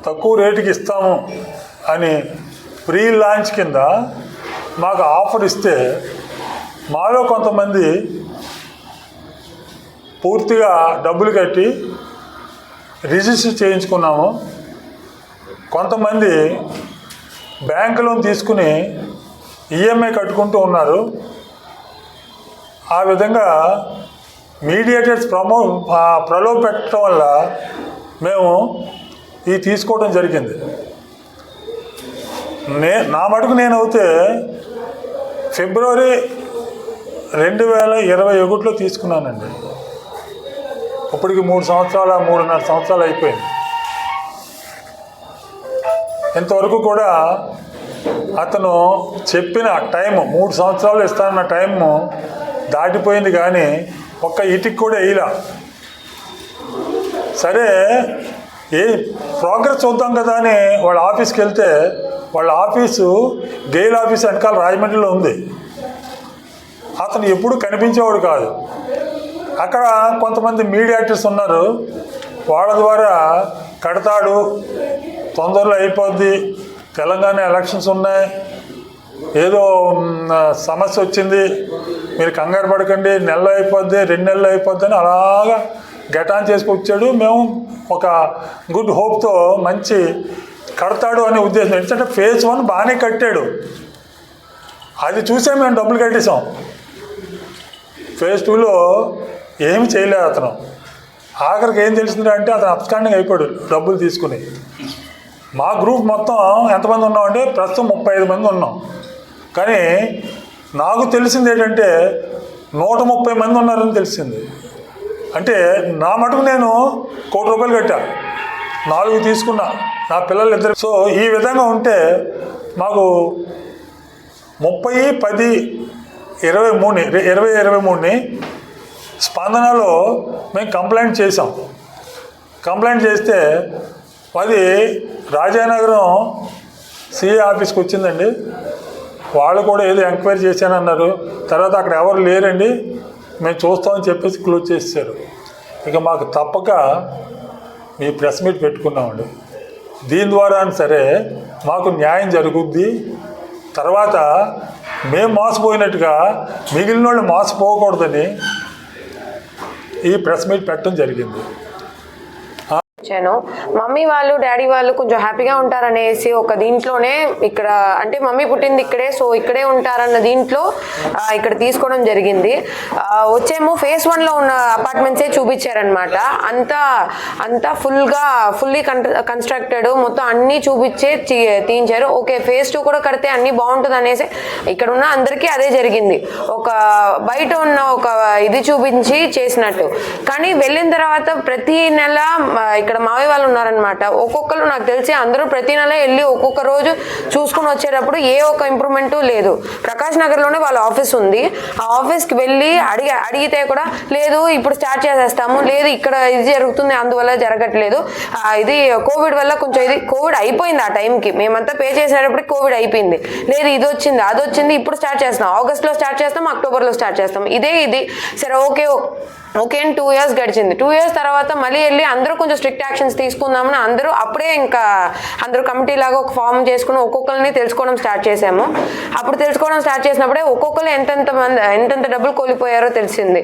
తక్కువ రేటుకి ఇస్తాము అని ప్రీ లాంచ్ కింద మాకు ఆఫర్ ఇస్తే మాలో కొంతమంది పూర్తిగా డబ్బులు కట్టి రిజిస్టర్ చేయించుకున్నాము. కొంతమంది బ్యాంక్ లోన్ తీసుకుని ఈఎంఐ కట్టుకుంటూ ఉన్నారు. ఆ విధంగా మీడియేటర్స్ ప్రలోభ పెట్టడం వల్ల మేము ఇది తీసుకోవడం జరిగింది. నా మటుకు నేనైతే ఫిబ్రవరి 2021లో తీసుకున్నానండి. ఇప్పటికి 3.5 సంవత్సరాలు అయిపోయింది. ఇంతవరకు కూడా అతను చెప్పిన టైము 3 సంవత్సరాలు ఇస్తానన్న టైము దాటిపోయింది, కానీ ఒక్క ఇటుకి కూడా వేయలా. సరే ఏ ప్రోగ్రెస్ చూద్దాం కదా అని వాళ్ళ ఆఫీస్కి వెళ్తే వాళ్ళ ఆఫీసు గెయిల్ ఆఫీస్ వెనకాల రాజమండ్రిలో ఉంది. అతను ఎప్పుడు కనిపించేవాడు కాదు. అక్కడ కొంతమంది మీడియేటర్స్ ఉన్నారు, వాళ్ళ ద్వారా కడతాడు, తొందరలో అయిపోద్ది, తెలంగాణ ఎలక్షన్స్ ఉన్నాయి, ఏదో సమస్య వచ్చింది, మీరు కంగారు పడకండి, నెలలో అయిపోద్ది, 2 నెలలు అయిపోద్ది అని అలాగా గెటాన్ చేసుకొచ్చాడు. మేము ఒక గుడ్ హోప్తో మంచి కడతాడు అనే ఉద్దేశం. ఎందుకంటే ఫేజ్ 1 బాగానే కట్టాడు, అది చూసే మేము డబ్బులు కట్టేసాం. ఫేజ్ 2లో ఏమి చేయలేదు అతను. ఆఖరికి ఏం తెలిసిందంటే అంటే అతను అప్స్టాండింగ్ అయిపోయాడు డబ్బులు తీసుకుని. మా గ్రూప్ మొత్తం ఎంతమంది ఉన్నామంటే ప్రస్తుతం 35 మంది ఉన్నాం. కానీ నాకు తెలిసింది ఏంటంటే 130 మంది ఉన్నారని తెలిసింది. అంటే నా మటుకు నేను ₹1 కోటి కట్టా, 4 తీసుకున్నా, నా పిల్లలు 2. సో ఈ విధంగా ఉంటే మాకు 30/10/2023 స్పందనలో మేము కంప్లైంట్ చేసాం. కంప్లైంట్ చేస్తే అది రాజానగరం సిఏ ఆఫీస్కి వచ్చిందండి. వాళ్ళు కూడా ఏదో ఎంక్వైరీ చేశానన్నారు. తర్వాత అక్కడ ఎవరు లేరండి, మేము చూస్తామని చెప్పేసి క్లోజ్ చేశారు. ఇక మాకు తప్పక మీ ప్రెస్ మీట్ పెట్టుకున్నామండి. దీని ద్వారా సరే మాకు న్యాయం జరుగుద్ది. తర్వాత మేము మోసపోయినట్టుగా మిగిలిన వాళ్ళు మోసపోకూడదని ఈ ప్రెస్ మీట్ పెట్టడం జరిగింది. మమ్మీ వాళ్ళు డాడీ వాళ్ళు కొంచెం హ్యాపీగా ఉంటారనేసి ఒక దీంట్లోనే ఇక్కడ అంటే మమ్మీ పుట్టింది ఇక్కడే, సో ఇక్కడే ఉంటారన్న దీంట్లో ఇక్కడ తీసుకోవడం జరిగింది. వచ్చేమో ఫేజ్ 1లో ఉన్న అపార్ట్మెంట్సే చూపించారనమాట. అంతా ఫుల్లీ కన్స్ట్రక్టెడ్, మొత్తం అన్నీ చూపించే తీయించారు. ఓకే, ఫేజ్ 2 కూడా కడితే అన్నీ బాగుంటుంది అనేసి ఇక్కడ ఉన్న అందరికీ అదే జరిగింది. ఒక బయట ఉన్న ఒక ఇది చూపించి చేసినట్టు. కానీ వెళ్ళిన తర్వాత ప్రతి నెల ఇక్కడ మావయ్య వాళ్ళు ఉన్నారనమాట. ఒక్కొక్కరు నాకు తెలిసి అందరూ ప్రతి నెల వెళ్ళి ఒక్కొక్క రోజు చూసుకుని వచ్చేటప్పుడు ఏ ఒక్క ఇంప్రూవ్మెంట్ లేదు. ప్రకాష్ నగర్లోనే వాళ్ళ ఆఫీస్ ఉంది. ఆ ఆఫీస్కి వెళ్ళి అడిగితే కూడా లేదు ఇప్పుడు స్టార్ట్ చేసేస్తాము, లేదు ఇక్కడ ఇది జరుగుతుంది అందువల్ల జరగట్లేదు, ఇది కోవిడ్ వల్ల కొంచెం ఇది కోవిడ్ అయిపోయింది. ఆ టైంకి మేమంతా పే చేసేటప్పటికి కోవిడ్ అయిపోయింది. లేదు ఇది వచ్చింది అది వచ్చింది, ఇప్పుడు స్టార్ట్ చేస్తాం, ఆగస్ట్లో స్టార్ట్ చేస్తాం, అక్టోబర్లో స్టార్ట్ చేస్తాం, ఇది సరే ఓకే అని 2 years గడిచింది. 2 years తర్వాత మళ్ళీ వెళ్ళి అందరూ కొంచెం స్ట్రిక్ట్ యాక్షన్స్ తీసుకుందామని అప్పుడే ఇంకా అందరూ కమిటీ లాగా ఒక ఫామ్ చేసుకుని ఒక్కొక్కరిని తెలుసుకోవడం స్టార్ట్ చేసాము. అప్పుడు తెలుసుకోవడం స్టార్ట్ చేసినప్పుడే ఒక్కొక్కరు ఎంతెంత డబ్బులు కోల్పోయారో తెలిసింది.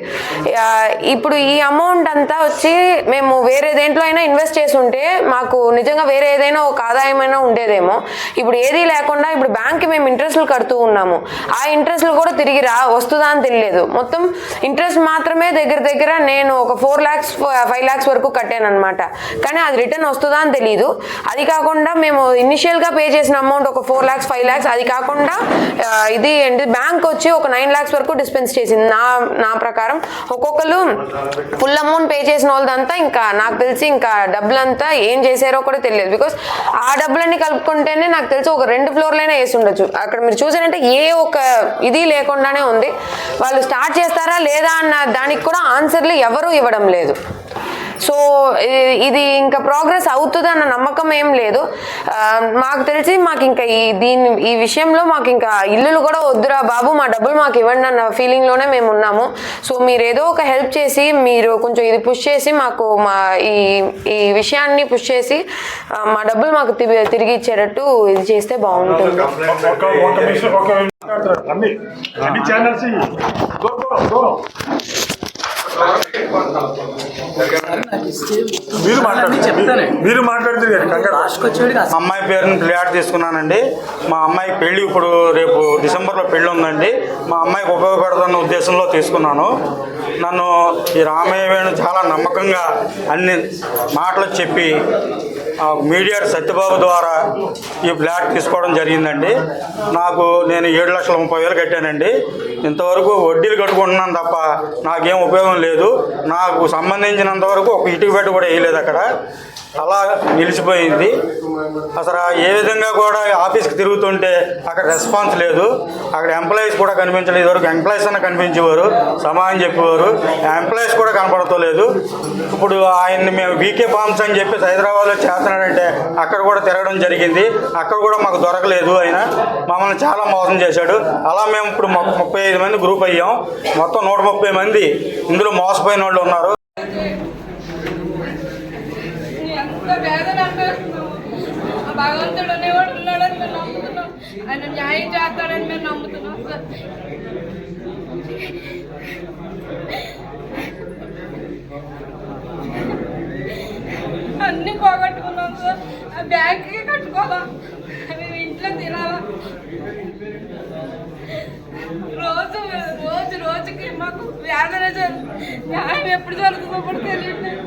ఇప్పుడు ఈ అమౌంట్ అంతా వచ్చి మేము వేరే దేంట్లో అయినా ఇన్వెస్ట్ చేసి ఉంటే మాకు నిజంగా వేరే ఏదైనా ఒక ఆదాయమైనా ఉండేదేమో. ఇప్పుడు ఏదీ లేకుండా ఇప్పుడు బ్యాంక్కి మేము ఇంట్రెస్ట్లు కడుతూ ఉన్నాము. ఆ ఇంట్రెస్ట్లు కూడా తిరిగి వస్తుందా అని తెలియలేదు. మొత్తం ఇంట్రెస్ట్ మాత్రమే దగ్గర నేను ఒక 4 lakhs 5 lakhs వరకు కట్టాను అనమాట. కానీ అది రిటర్న్ వస్తుందా అని తెలియదు. అది కాకుండా మేము ఇనిషియల్గా పే చేసిన అమౌంట్ ఒక 4 lakhs 5 lakhs, అది కాకుండా ఇది బ్యాంక్ వచ్చి ఒక 9 lakhs వరకు డిస్పెన్స్ చేసింది. నా ప్రకారం ఒక్కొక్కరు ఫుల్ అమౌంట్ పే చేసిన వాళ్ళదంతా ఇంకా నాకు తెలిసి ఇంకా డబ్బులంతా ఏం చేశారో కూడా తెలియదు. బికాస్ ఆ డబ్బులన్నీ కలుపుకుంటేనే నాకు తెలిసి ఒక 2 floorలైనా వేసి ఉండొచ్చు. అక్కడ మీరు చూసారంటే ఏ ఒక ఇది లేకుండానే ఉంది. వాళ్ళు స్టార్ట్ చేస్తారా లేదా అన్న దానికి కూడా ఆన్సర్లు ఎవరూ ఇవ్వడం లేదు. సో ఇది ఇంకా ప్రోగ్రెస్ అవుతుంది అన్న నమ్మకం ఏం లేదు. మాకు తెలిసి మాకు ఇంకా ఈ విషయంలో మాకు ఇంకా ఇల్లులు కూడా వద్దురా బాబు, మా డబ్బులు మాకు ఇవ్వండి అన్న ఫీలింగ్లోనే మేము ఉన్నాము. సో మీరు ఏదో ఒక హెల్ప్ చేసి, మీరు కొంచెం ఇది పుష్ చేసి మాకు మా ఈ విషయాన్ని పుష్ చేసి మా డబ్బులు మాకు తిరిగి ఇచ్చేటట్టు ఇది చేస్తే బాగుంటుంది. అన్ని ఛానల్స్ మీరు మాట్లాడుతుంది. అమ్మాయి పేరుని ఫ్లాట్ తీసుకున్నానండి. మా అమ్మాయికి పెళ్లి ఇప్పుడు రేపు డిసెంబర్లో పెళ్లి ఉందండి. మా అమ్మాయికి ఉపయోగపడుతున్న ఉద్దేశంలో తీసుకున్నాను. నన్ను ఈ రామయ్య వేణు చాలా నమ్మకంగా అన్ని మాటలు చెప్పి మీడియేటర్ సత్యబాబు ద్వారా ఈ ఫ్లాట్ తీసుకోవడం జరిగిందండి. నేను 7,30,000 కట్టానండి. ఇంతవరకు వడ్డీలు కట్టుకుంటున్నాను తప్ప నాకేం ఉపయోగం లేదు. నాకు సంబంధించినంతవరకు ఒక ఇటుక బెడ్ కూడా వేయలేదు. అక్కడ అలా నిలిచిపోయింది. అసలు ఏ విధంగా కూడా ఆఫీస్కి తిరుగుతుంటే అక్కడ రెస్పాన్స్ లేదు. అక్కడ ఎంప్లాయీస్ కూడా కనిపించలేదు. ఇదివరకు ఎంప్లాయీస్ అన్న కనిపించేవారు, సమాధానం చెప్పేవారు. ఎంప్లాయీస్ కూడా కనపడతలేదు. ఇప్పుడు ఆయన్ని మేము వీకే ఫార్మ్స్ అని చెప్పి హైదరాబాద్లో చేస్తున్నాడంటే అక్కడ కూడా తిరగడం జరిగింది. అక్కడ కూడా మాకు దొరకలేదు. ఆయన మమ్మల్ని చాలా మోసం చేశాడు. అలా మేము ఇప్పుడు 35 మంది గ్రూప్ అయ్యాం. మొత్తం 130 మంది ఇందులో మోసపోయిన వాళ్ళు ఉన్నారు. భగవంతుడు అనేవాడు ఉన్నాడని మేము నమ్ముతున్నాం. ఆయన న్యాయం చేస్తాడని మేము నమ్ముతున్నాం సార్. అన్నీ పోగొట్టుకున్నాం సార్. ఆ బ్యాంక్కి కట్టుకోవాలా, మేము ఇంట్లో తినాలా. రోజుకి మాకు వేదన న్యాయం ఎప్పుడు జరుగుతుందో కూడా తెలియట్లేదు.